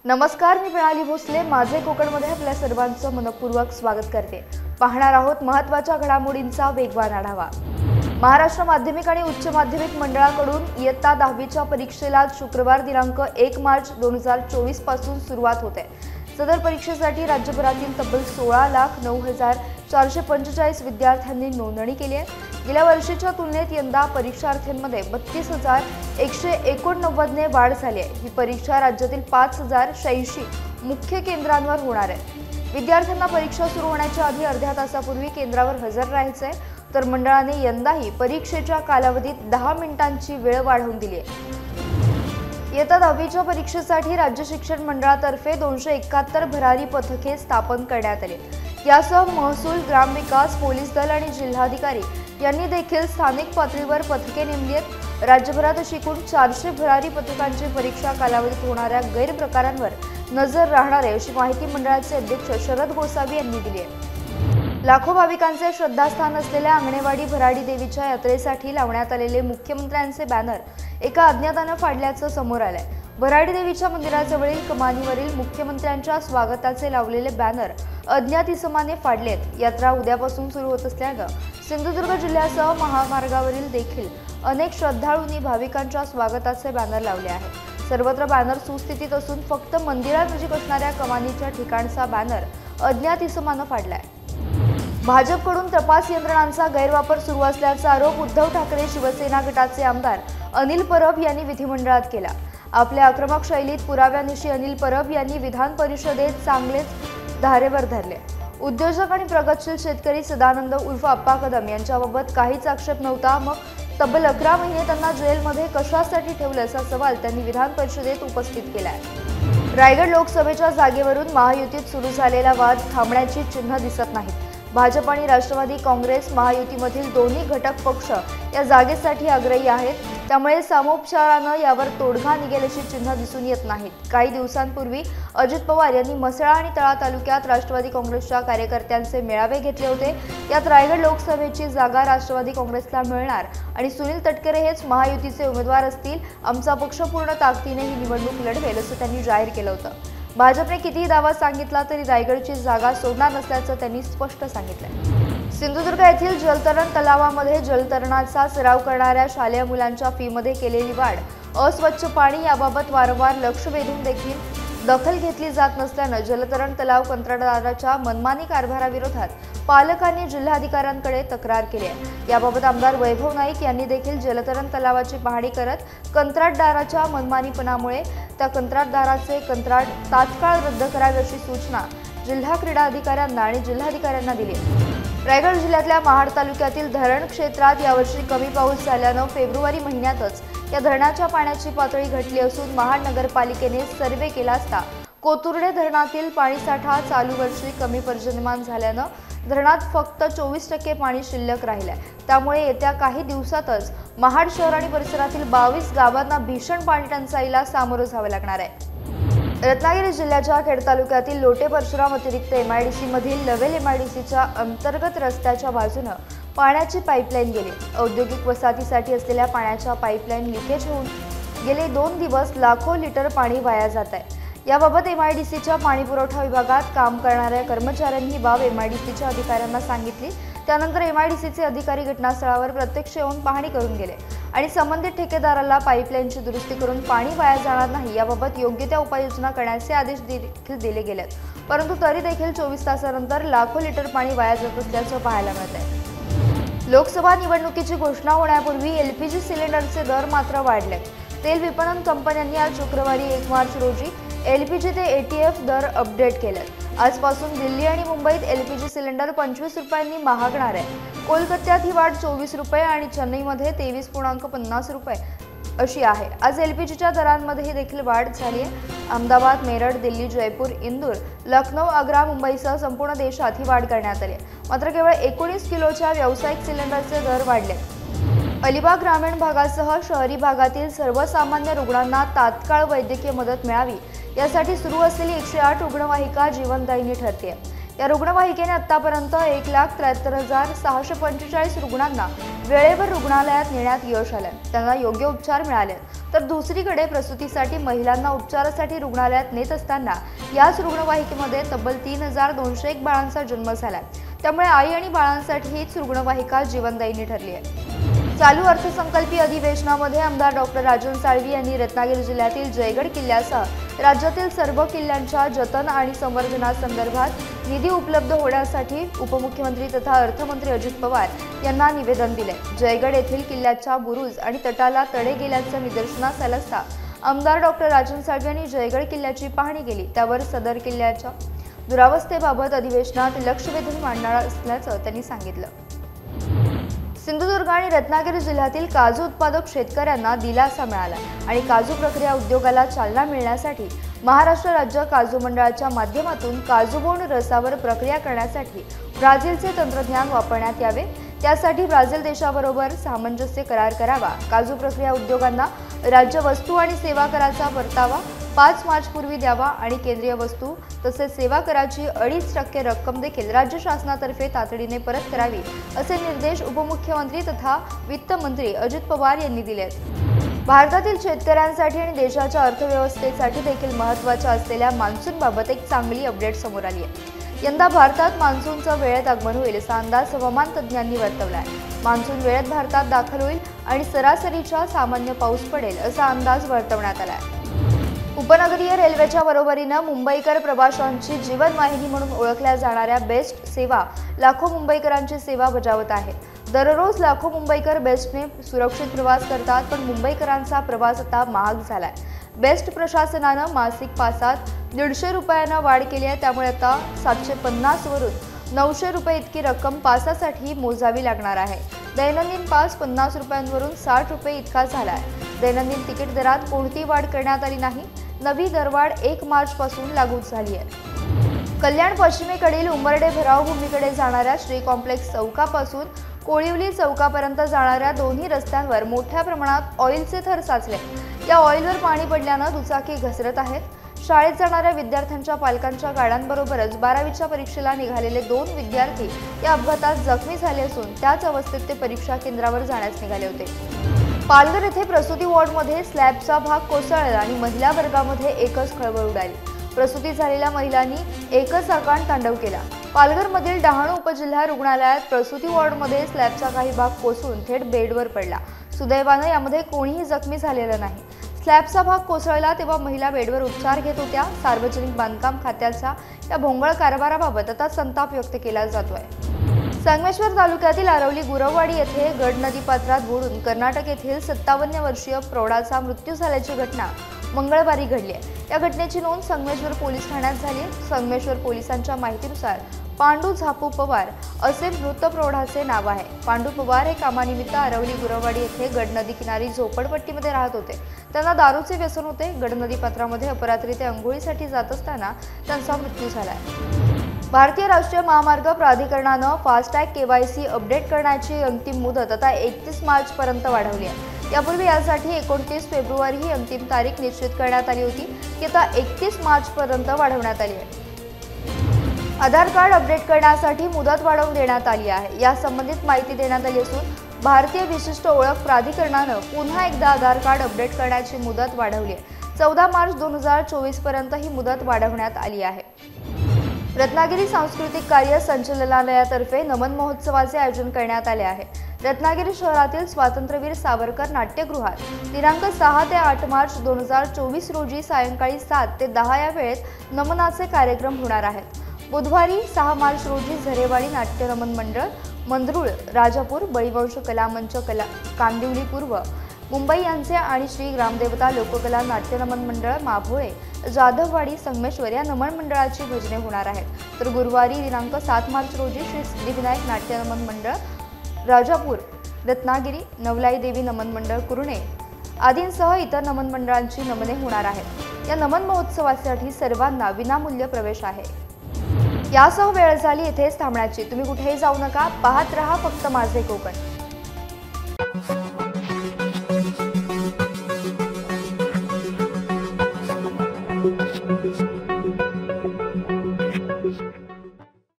नमस्कार, मी प्रणाली भोसले माझे कोकणमध्ये आपल्या सर्वांचं मनपूर्वक स्वागत करते। पाहणार आहोत महत्त्वाच्या घडामोडींचा वेगवान आढावा। महाराष्ट्र माध्यमिक आणि उच्च माध्यमिक मंडळाकडून इयत्ता 10वीच्या परीक्षेला शुक्रवार दिनांक 1 मार्च 2024 पासून सुरुवात होते। सदर परीक्षेसाठी राज्यभरातील तब्बल 16,09,445 विद्यार्थ्यांनी नोंदणी केली आहे। गेल्या वर्षीच्या तुलनेत यंदा परीक्षार्थ्यांमध्ये 32,189 ने वाढ झाली आहे। ही परीक्षा राज्यातील 5,086 मुख्य केंद्रांवर होणार आहे। विद्यार्थ्यांना परीक्षा सुरू होण्याच्या आधी अर्ध्या तासापूर्वी केंद्रावर हजर राहायचे, तर मंडळाने यंदाही परीक्षेच्या कालावधीत 10 मिनिटांची वेळ वाढवून दिली आहे। इयत्ता 10वीच्या परीक्षेसाठी राज्य शिक्षण मंडळातर्फे 271 भरारी पथके स्थापन करण्यात आली। यासह महसूल, ग्रामविकास, पोलीस दल आणि जिल्हाधिकारी यांनी देखील स्थानिक पातळीवर पथके नेमली आहेत। राज्यभरात अशी एकूण 400 भरारी पथकांची परीक्षा कालावधीत होणाऱ्या गैरप्रकारांवर नजर राहणार आहे, अशी माहिती मंडळाचे अध्यक्ष शरद गोसावी यांनी दिली आहे। लाखो भाविकांचे श्रद्धास्थान असलेल्या अंगणेवाडी भराडी देवीच्या यात्रेसाठी लावण्यात आलेले मुख्यमंत्र्यांचे बॅनर एका अज्ञाताने फाडल्याचं समोर आलंय। भराडी देवीच्या मंदिराजवळील कमानीवरील मुख्यमंत्र्यांच्या स्वागताचे लावलेले बॅनर अज्ञात इसमाने फाडलेत। यात्रा उद्यापासून सुरू होत असल्यानं सिंधुदुर्ग जिल्ह्यासह महामार्गावरील देखील अनेक श्रद्धाळूंनी भाविकांच्या स्वागताचे बॅनर लावले आहेत। सर्वत्र बॅनर सुस्थितीत असून फक्त मंदिरानजीक असणाऱ्या कमानीच्या ठिकाणचा बॅनर अज्ञात इसमाने फाडलाय। भाजपकडून तपास यंत्रणांचा गैरवापर सुरू असल्याचा आरोप उद्धव ठाकरे शिवसेना गटाचे आमदार अनिल परब यांनी विधिमंडळात केला। आपल्या आक्रमक शैलीत पुराव्यानिशी अनिल परब यांनी विधान परिषदेत चांगलेच धारेवर धरले। उद्योजक आणि प्रगतशील शेतकरी सदानंद उर्फ अप्पा कदम यांच्याबाबत काहीच आक्षेप नव्हता, मग तब्बल 11 महिने त्यांना जेलमध्ये कशासाठी ठेवलं असा सवाल त्यांनी विधान परिषदेत उपस्थित केलाय। रायगड लोकसभेच्या जागेवरून महायुतीत सुरू झालेला वाद थांबण्याची चिन्ह दिसत नाहीत। भाजप आणि राष्ट्रवादी काँग्रेस महायुतीमधील दोन्ही घटक पक्ष या जागेसाठी आग्रही आहेत, त्यामुळे सामोपचाराने यावर तोडगा निघेल अशी चिन्ह दिसून येत नाहीत। काही दिवसांपूर्वी अजित पवार यांनी म्हसळा आणि तळा तालुक्यात राष्ट्रवादी काँग्रेसच्या कार्यकर्त्यांचे मेळावे घेतले होते। यात रायगड लोकसभेची जागा राष्ट्रवादी काँग्रेसला मिळणार आणि सुनील तटकरे हेच महायुतीचे उमेदवार असतील। आमचा पक्ष पूर्ण ताकदीने ही निवडणूक लढवेल असं त्यांनी जाहीर केलं होतं। भाजपने कितीही दावा सांगितला तरी रायगडची जागा सोडणार नसल्याचं त्यांनी स्पष्ट सांगितलंय। सिंधुदुर्ग येथील जलतरण तलावामध्ये जलतरणाचा सराव करणाऱ्या शालेय मुलांच्या फीमध्ये केलेली वाढ, अस्वच्छ पाणी याबाबत वारंवार लक्ष वेधून देखील दखल घेतली जात नसल्यानं जलतरण तलाव कंत्राटदाराच्या मनमानी कारभाराविरोधात पालकांनी जिल्हाधिकाऱ्यांकडे तक्रार केली आहे। याबाबत आमदार वैभव नाईक यांनी देखील जलतरण तलावाची पाहणी करत कंत्राटदाराच्या मनमानीपणामुळे त्या कंत्राटदाराचे कंत्राट तात्काळ रद्द करावे अशी सूचना जिल्हा क्रीडा अधिकाऱ्यांना आणि जिल्हाधिकाऱ्यांना दिली। रायगड जिल्ह्यातल्या महाड तालुक्यातील धरण क्षेत्रात यावर्षी कमी पाऊस झाल्यानं फेब्रुवारी महिन्यातच या धरणाच्या पाण्याची पातळी घटली असून महाड नगरपालिकेने सर्वे केला असता कोतुर्डे धरणातील पाणीसाठा चालू वर्षी कमी पर्जन्यमान झाल्यानं धरणात फक्त 24% पाणी शिल्लक राहिलंय। त्यामुळे येत्या काही दिवसातच महाड शहर आणि परिसरातील 22 गावांना भीषण पाणी टंचाईला सामोरं जावं लागणार आहे। रत्नागिरी जिल्ह्याच्या खेड तालुक्यातील लोटे परशुराम अतिरिक्त MIDC मधील लवेल MIDCच्या अंतर्गत रस्त्याच्या बाजूने पाण्याची पाईपलाईन गेली। औद्योगिक वसाहतीसाठी असलेल्या पाण्याच्या पाईपलाईन लिकेज होऊन गेले 2 दिवस लाखो लिटर पाणी वाया जात आहे। याबाबत MIDCच्या पाणीपुरवठा विभागात काम करणाऱ्या कर्मचाऱ्यांनी ही बाब MIDCच्या अधिकाऱ्यांना सांगितली। त्यानंतर MIDCचे अधिकारी घटनास्थळावर प्रत्यक्ष येऊन पाहणी करून गेले आणि संबंधित ठेकेदाराला पाईपलाईनची दुरुस्ती करून पाणी वाया जाणार नाही याबाबत योग्य त्या उपाययोजना करण्याचे आदेश देखील दिले गेलेत, परंतु तरी देखील 24 तासानंतर लाखो लिटर पाणी वाया जात असल्याचं पाहायला मिळतंय। लोकसभा निवडणुकीची घोषणा होण्यापूर्वी LPG सिलेंडरचे दर मात्र वाढले। तेल विपणन कंपन्यांनी आज शुक्रवारी 1 मार्च रोजी LPG ते ATF दर अपडेट केलेत। आजपासून दिल्ली आणि मुंबईत LPG सिलेंडर 25 रुपयांनी महागणार आहे। कोलकात्यात ही वाढ 24 रुपये आणि चेन्नईमध्ये 23.50 रुपये अशी आहे। आज LPGच्या दरांमध्ये देखील वाढ झाली आहे। अहमदाबाद, मेरठ, दिल्ली, जयपूर, इंदूर, लखनौ, आग्रा, मुंबईसह संपूर्ण देशात ही वाढ करण्यात आली आहे। मात्र केवळ 19 किलोच्या व्यावसायिक सिलेंडरचे दर वाढले। अलिबाग ग्रामीण भागासह शहरी भागातील सर्वसामान्य रुग्णांना तात्काळ वैद्यकीय मदत मिळावी यासाठी सुरू असलेली 108 रुग्णवाहिका जीवनदायिनी ठरते। या रुग्णवाहिकेने आतापर्यंत 1,73,645 रुग्णांना वेळेवर रुग्णालयात नेण्यात यश आलं, त्यांना योग्य उपचार मिळाले। तर दुसरीकडे प्रसूतीसाठी महिलांना उपचारासाठी रुग्णालयात नेत असताना याच रुग्णवाहिकेमध्ये तब्बल 3201 बाळांचा जन्म झाला। त्यामुळे आई आणि बाळांसाठी हीच रुग्णवाहिका जीवनदायिनी ठरली आहे। चालू अर्थसंकल्पीय अधिवेशनामध्ये आमदार डॉक्टर राजन साळवी यांनी रत्नागिरी जिल्ह्यातील जयगड किल्ल्यासह राज्यातील सर्व किल्ल्यांच्या जतन आणि संवर्धनासंदर्भात निधी उपलब्ध होण्यासाठी उपमुख्यमंत्री तथा अर्थमंत्री अजित पवार यांना निवेदन दिले। जयगड येथील किल्ल्याच्या बुरुज आणि तटाला तडे गेल्याचं निदर्शनास आलं असता आमदार डॉक्टर राजन साळवी यांनी जयगड किल्ल्याची पाहणी केली। त्यावर सदर किल्ल्याच्या दुरावस्थेबाबत अधिवेशनात लक्ष वेधून मांडणार असल्याचं त्यांनी सांगितलं। सिंधुदुर्ग आणि रत्नागिरी जिल्ह्यातील काजू उत्पादक शेतकऱ्यांना दिलासा मिळाला आणि काजू प्रक्रिया उद्योगाला चालना मिळण्यासाठी महाराष्ट्र राज्य काजू मंडळाच्या माध्यमातून काजू बोंड रसावर प्रक्रिया करण्यासाठी ब्राझीलचे तंत्रज्ञान वापरण्यात यावे, त्यासाठी ब्राझील देशाबरोबर सामंजस्य करार करावा। काजू प्रक्रिया उद्योगांना राज्य वस्तू आणि सेवा कराचा परतावा 5 मार्च पूर्वी द्यावा आणि केंद्रीय वस्तू तसेच सेवा कराची 2.5% रक्कम देखील राज्य शासनातर्फे तातडीने परत करावी, असे निर्देश उपमुख्यमंत्री तथा वित्त मंत्री अजित पवार यांनी दिले आहेत। भारतातील शेतकऱ्यांसाठी आणि देशाच्या अर्थव्यवस्थेसाठी देखील महत्त्वाच्या असलेल्या मान्सूनबाबत एक चांगली अपडेट समोर आली आहे। यंदा भारतात मान्सूनचं वेळेत आगमन होईल असा अंदाज हवामान तज्ज्ञांनी वर्तवला आहे। मान्सून वेळेत भारतात दाखल होईल आणि सरासरीच्या सामान्य पाऊस पडेल असा अंदाज वर्तवण्यात आला आहे। उपनगरीय रेल्वेच्या बरोबरीने मुंबईकर प्रवाशांची जीवनवाहिनी म्हणून ओळखल्या जाणाऱ्या बेस्ट सेवा लाखो मुंबईकरांची सेवा बजावत आहे। दररोज लाखो मुंबईकर बेस्टने सुरक्षित प्रवास करतात, पण मुंबईकरांचा प्रवास आता महाग झालाय। बेस्ट प्रशासनानं मासिक पासात 150 रुपयांना वाढ केली आहे, त्यामुळे आता 750 वरून 900 रुपये इतकी रक्कम पासासाठी मोजावी लागणार आहे। दैनंदिन पास 50 रुपयांवरून 60 रुपये इतका झाला आहे। दैनंदिन तिकीट दरात कोणतीही वाढ करण्यात आली नाही। नवी दरवाढ 1 मार्च पासून लागू झाली आहे। कल्याण पश्चिमेकडील उंबर्डे भराव भूमीकडे जाणाऱ्या श्री कॉम्प्लेक्स चौकापासून कोळिवली चौकापर्यंत जाणाऱ्या दोन्ही रस्त्यांवर मोठ्या प्रमाणात ऑइलचे थर साचले। या ऑइलवर पाणी पडल्यानं दुचाकी घसरत आहेत। शाळेत जाणाऱ्या विद्यार्थ्यांच्या पालकांच्या गाड्यांबरोबरच 12वीच्या परीक्षेला निघालेले 2 विद्यार्थी या अपघातात जखमी झाले असून त्याच अवस्थेत ते परीक्षा केंद्रावर जाण्यास निघाले होते। पालघर येथे प्रसूती वॉर्डमध्ये स्लॅबचा भाग कोसळला आणि महिला वर्गामध्ये एकच खळबळ उडाली। प्रसूती झालेल्या महिलांनी एकच आकांड तांडव केला। पालघरमधील डहाणू उपजिल्हा रुग्णालयात प्रसूती वॉर्डमध्ये स्लॅबचा काही भाग कोसळून थेट बेडवर पडला। सुदैवाने यामध्ये कोणीही जखमी झालेलं नाही। स्लॅबचा भाग कोसळला तेव्हा महिला बेडवर उपचार घेत होत्या। सार्वजनिक बांधकाम खात्याच्या या भोंगळ कारभाराबाबत आता संताप व्यक्त केला जातोय। संगमेश्वर तालुक्यातील आरवली गुरववाडी येथे गड नदीपात्रात बुडून कर्नाटक येथील 57 वर्षीय प्रौढाचा मृत्यू झाल्याची घटना मंगळवारी घडली आहे। या घटनेची नोंद संगमेश्वर पोलीस ठाण्यात झाली। संगमेश्वर पोलिसांच्या माहितीनुसार पांडू झापू पवार असे मृत प्रौढाचे नाव आहे। पांडू पवार हे कामानिमित्त आरवली गुरववाडी येथे गड नदी किनारी झोपडपट्टीमध्ये राहत होते। त्यांना दारूचे व्यसन होते। गड नदीपात्रामध्ये अपरात्री ते अंघोळीसाठी जात असताना त्यांचा मृत्यू झाला। भारतीय राष्ट्रीय महामार्ग प्राधिकरणानं फास्टॅग KYC अपडेट करण्याची अंतिम मुदत आता 31 मार्च पर्यंत वाढवली आहे। यापूर्वी यासाठी 29 फेब्रुवारी ही अंतिम तारीख निश्चित करण्यात आली होती, ती आता 31 मार्च पर्यंत वाढवण्यात आली आहे। आधार कार्ड अपडेट करण्यासाठी मुदत वाढवून देण्यात आली आहे। या संबंधित माहिती देण्यात आली असून भारतीय विशिष्ट ओळख प्राधिकरणानं पुन्हा एकदा आधार कार्ड अपडेट करण्याची मुदत वाढवली आहे। 14 मार्च 2024 पर्यंत ही मुदत वाढवण्यात आली आहे। रत्नागिरी सांस्कृतिक कार्य संचालनालयातर्फे नमन महोत्सवाचे आयोजन करण्यात आले आहे। रत्नागिरी शहरातील स्वातंत्र्यवीर सावरकर नाट्यगृहात दिनांक 6 ते 8 मार्च 2024 रोजी सायंकाळी 7 ते 10 या वेळेत नमनाचे कार्यक्रम होणार आहेत। बुधवारी 6 मार्च रोजी झरेवाडी नाट्य नमन मंडळ, मंदरुळ, राजापूर, बळीवंश कलामंच कांदिवली पूर्व, मुंबई यांचे आणि श्री ग्रामदेवता लोककला नाट्य नमन मंडळ, माभोळे, जाधववाडी, संगमेश्वर या नमन मंडळाची भजने होणार आहेत। तर गुरुवारी दिनांक 7 मार्च रोजी श्री सिद्धिविनायक नाट्य नमन मंडळ, राजापूर, रत्नागिरी, नवलाई देवी नमन मंडळ, कुर्णे आदींसह इतर नमन मंडळांची नमने होणार आहेत। या नमन महोत्सवासाठी सर्वांना विनामूल्य प्रवेश आहे। यासह वेळ झाली इथेच थांबण्याची। तुम्ही कुठेही जाऊ नका, पाहत रहा फक्त माझे कोकण।